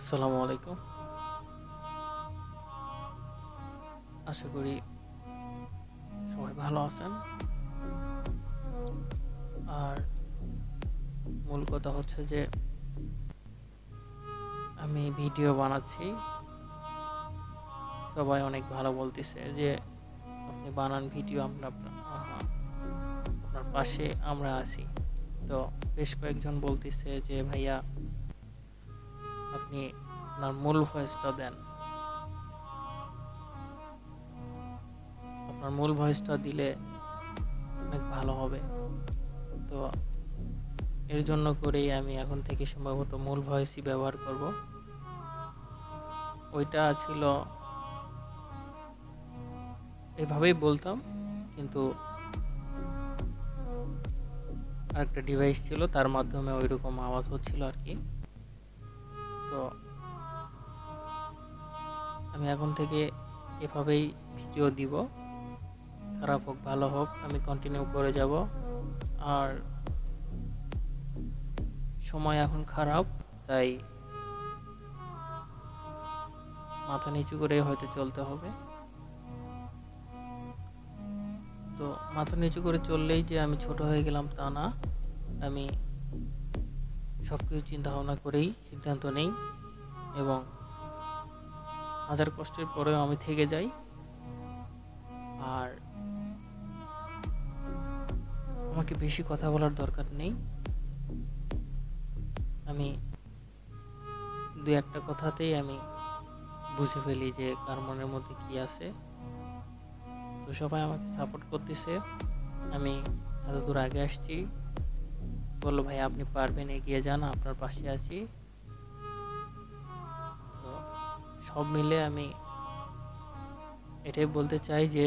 আসসালামু আলাইকুম। আশা করি সবাই ভালো আছেন। আর মূল কথা হচ্ছে যে আমি ভিডিও বানাচ্ছি। সবাই অনেক ভালো বলতেছে যে আপনি বানান ভিডিও, আমরা আপনার পাশে আমরা আছি। তো বেশ কয়েকজন বলতেছে যে ভাইয়া আপনি আপনার মূল ভয়েসটা দেন, আপনার মূল ভয়েসটা দিলে অনেক ভালো হবে। তো এর জন্য করেই আমি এখন থেকে সম্ভবত মূল ভয়েসই ব্যবহার করব। ওইটা ছিল এভাবেই বলতাম, কিন্তু আরেকটা ডিভাইস ছিল, তার মাধ্যমে ওইরকম আওয়াজ হচ্ছিল আর কি। তো আমি এখন থেকে এভাবেই ভিডিও দিব, খারাপ হোক ভালো হোক আমি কন্টিনিউ করে যাব। আর সময় এখন খারাপ, তাই মাথা নিচু করে হয়তো চলতে হবে। তো মাথা নিচু করে চললেই যে আমি ছোট হয়ে গেলাম তা না, আমি সব কিছু চিন্তা ভাবনা করেই সিদ্ধান্ত নেই এবং হাজার কষ্টের পরেও আমি থেকে যাই। আর আমাকে বেশি কথা বলার দরকার নেই, আমি দু একটা কথাতেই আমি বুঝে ফেলি যে কার মনের মধ্যে কি আছে। তো সবাই আমাকে সাপোর্ট করতেছে, আমি এত দূর আগে আসছি, বললো ভাই আপনি পারবেন, এগিয়ে যান, আপনার পাশে আছি। তো সব মিলে আমি এটাই বলতে চাই যে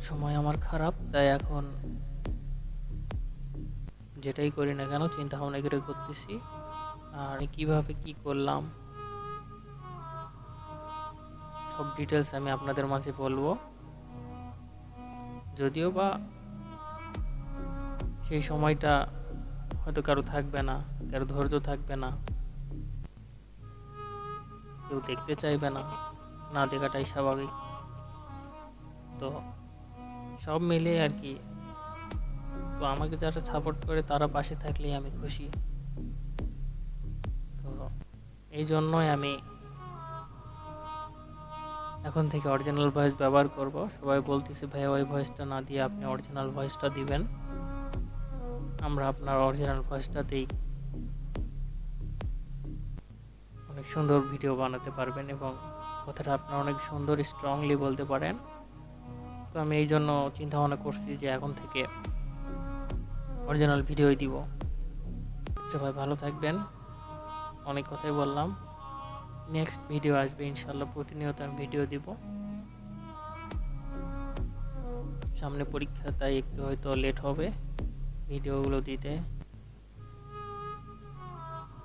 সময় আমার খারাপ, তাই এখন যেটাই করি না কেন চিন্তা ভাবনা করে করতেছি। আর আমি কিভাবে কি করলাম সব ডিটেলস আমি আপনাদের মাঝে বলবো। যদিও বা সেই সময়টা হয়তো কারো থাকবে না, কারো ধৈর্য থাকবে না, কেউ দেখতে চাইবে না, না দেখাটাই স্বাভাবিক। তো সব মিলিয়ে আর কি, তো আমাকে যারা সাপোর্ট করে তারা পাশে থাকলেই আমি খুশি। তো এই জন্যই আমি এখন থেকে অরিজিনাল ভয়েস ব্যবহার করব। সবাই বলতেছে ভাইয়া ওই ভয়েসটা না দিয়ে আপনি অরিজিনাল ভয়েসটা দিবেন, আমরা আপনার অরিজিনাল ভয়েসটাতেই অনেক সুন্দর ভিডিও বানাতে পারবেন এবং কথাটা আপনারা অনেক সুন্দর স্ট্রংলি বলতে পারেন। তো আমি এই জন্য চিন্তা ভাবনা করছি যে এখন থেকে অরিজিনাল ভিডিওই দিব। সবাই ভালো থাকবেন, অনেক কথাই বললাম। নেক্সট ভিডিও আসবে ইনশাল্লাহ, প্রতিনিয়ত আমি ভিডিও দিব। সামনে পরীক্ষা, তাই একটু হয়তো লেট হবে ভিডিওগুলো দিতে।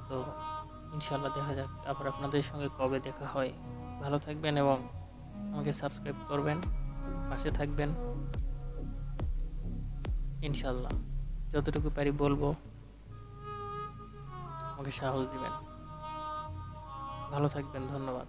তো ইনশাল্লাহ দেখা যাক আবার আপনাদের সঙ্গে কবে দেখা হয়। ভালো থাকবেন এবং আমাকে সাবস্ক্রাইব করবেন, পাশে থাকবেন। ইনশাল্লাহ যতটুকু পারি বলবো, আমাকে সাহস দিবেন। ভালো থাকবেন, ধন্যবাদ।